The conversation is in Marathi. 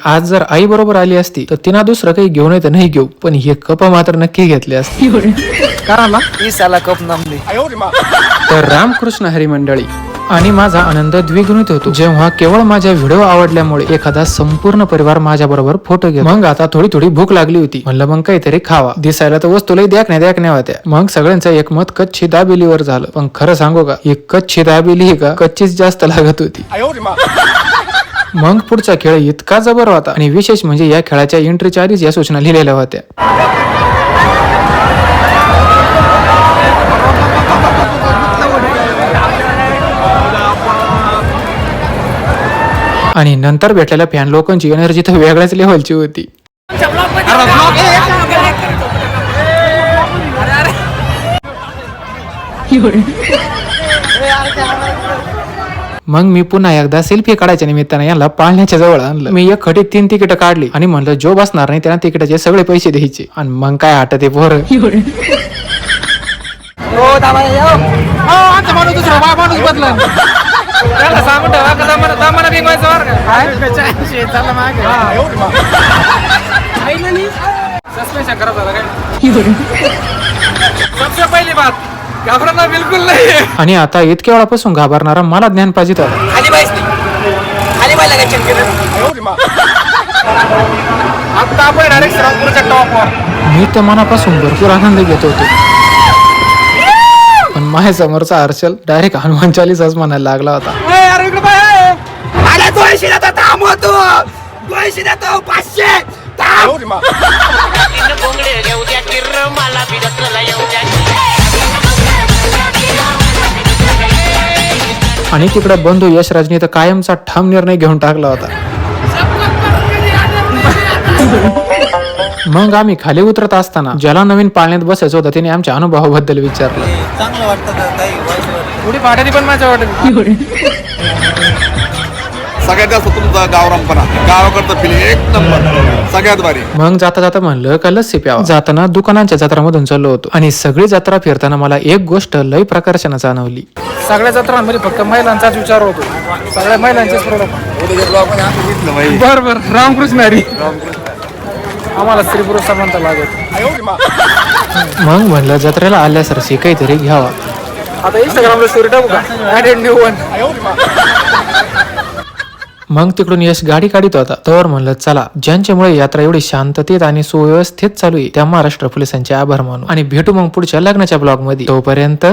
आज जर आई बरोबर आली असती तर तिनं दुसरं काही घेऊन येतं नाही घेऊ, पण हे कप मात्र नक्की घेतले असते. तर रामकृष्ण हरी मंडळी, आणि माझा आनंद द्विगुणित होतो जेव्हा केवळ माझ्या व्हिडिओ आवडल्यामुळे एखादा संपूर्ण परिवार माझ्या बरोबर फोटो घेतो. मग आता थोडी थोडी भूक लागली होती, म्हणलं मग काहीतरी खावा. दिसायला तर वस्तूलाही द्याकण्या होत्या. मग सगळ्यांचं एकमत कच्ची दाबेलीवर झालं. पण खरं सांगू का, ही कच्ची दाबेली का कच्चीच जास्त लागत होती. मग पुढचा खेळ इतका जबर होता, आणि विशेष म्हणजे या खेळाच्या एंट्रीच्या आधीच या सूचना लिहिलेल्या होत्या. आणि नंतर भेटलेल्या फॅन लोकांची एनर्जी तर वेगळ्याच लेव्हलची होती. मग मी पुन्हा एकदा सेल्फी काढायच्या निमित्ताने याला पाळण्याच्या जवळ आणलं. मी एक खटीत 3 तिकीट काढली आणि म्हणलं जो बसणार नाही त्यांना तिकिटाचे सगळे पैसे द्यायचे. आणि मग काय हटत आहे पोरं. बिलकुल नाही. आणि आता इतक्या वेळापासून घाबरणारा मला ज्ञान पाहिजे तर मी तर मनापासून भरपूर आनंद घेत होतो. पण माझ्या समोरचा हर्षल डायरेक्ट हनुमान चालीसाच म्हणायला लागला होता. आणि तिकडे बंधू यशराजनी तर कायमचा ठाम निर्णय घेऊन टाकला होता. मग आम्ही खाली उतरत असताना ज्याला नवीन पाळण्यात बसायचं होतं त्याने आमच्या अनुभवाबद्दल विचारलं. चांगलं वाटतं थोडी भाड्याने पण माझ्या वाटत. सगळ्यात जास्त तुमचा गावरामपणा, गावाकडचं फिलिंग एक नंबर, सगळ्यात भारी. मग जाता जाता म्हणलं का लस्सी प्यावा. जाताना दुकानांच्या जत्रामधून चाललो होतो, आणि सगळी जत्रा फिरताना मला एक गोष्ट लय प्रकर्षानं जाणवली. सगळ्या जत्रांमध्ये फक्त महिलांचाच विचार होतो. सगळ्या महिलांचेच प्रॉब्लेम. बर बर, रामकृष्ण हरी. आम्हाला स्त्री पुरुष समानता लागत. मग म्हणलं जत्रेला आल्यासारखी काहीतरी घ्यावा. आता इंस्टाग्रामला स्टोरी टाकू का? Added new one. मग तिकडून यश गाडी काढित होता. तर म्हणलं चला, ज्यांच्यामुळे यात्रा एवढी शांततेत आणि सुव्यवस्थित चालू आहे त्या महाराष्ट्र पोलिसांचे आभार मानू. आणि भेटू मग पुढच्या लग्नाच्या ब्लॉग मध्ये. तोपर्यंत